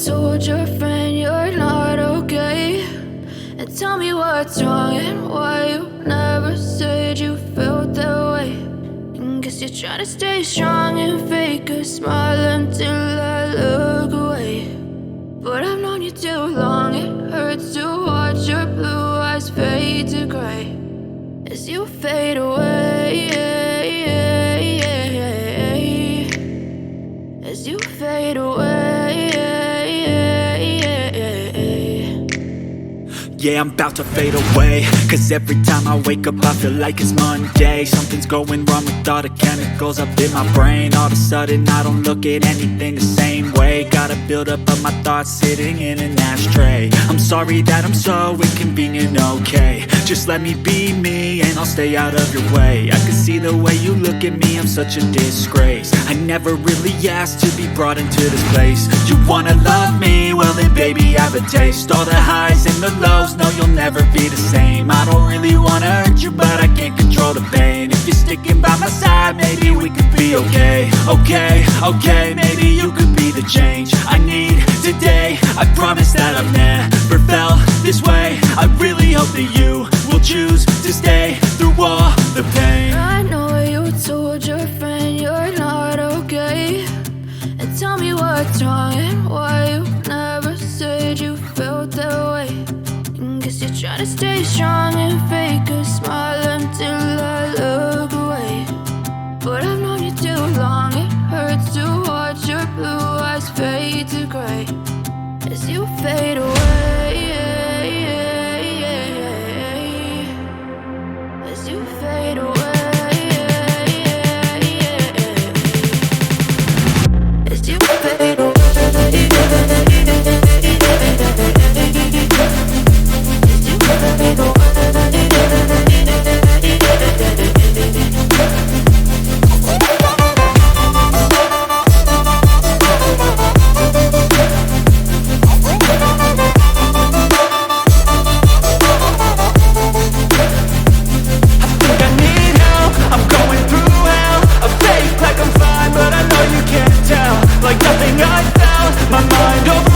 told your friend you're not okay, and tell me what's wrong and why you never said you felt that way. And guess you're trying to stay strong and fake a smile until I look away. But I've known you too long, it hurts to watch your blue eyes fade to gray as you fade away, as you fade away. Yeah, I'm about to fade away, cause every time I wake up I feel like it's Monday. Something's going wrong with all the chemicals up in my brain. All of a sudden I don't look at anything the same way. Got a build up of my thoughts sitting in an ashtray. I'm sorry that I'm so inconvenient, okay. Just let me be me and I'll stay out of your way. I can see the way you look at me, I'm such a disgrace. I never really asked to be brought into this place. You wanna love me? Well then baby have a taste. All the highs and the lows, no you'll never be the same. I don't really wanna hurt you but I can't control the pain. If you're sticking by my side, maybe we could be okay. Okay, maybe you could be the change I need today. I promise that I've never felt this way. I really hope that you will choose to stay through all the pain. I know you told your friend you're not okay, and tell me what's wrong and why you never said you felt that way. And guess you're trying to stay strong and fake a smile until I look away. But I've known you too long, it hurts to watch your blue eyes fade to gray as you fade away, as you fade away, as you fade away. Like nothing I found, my mind over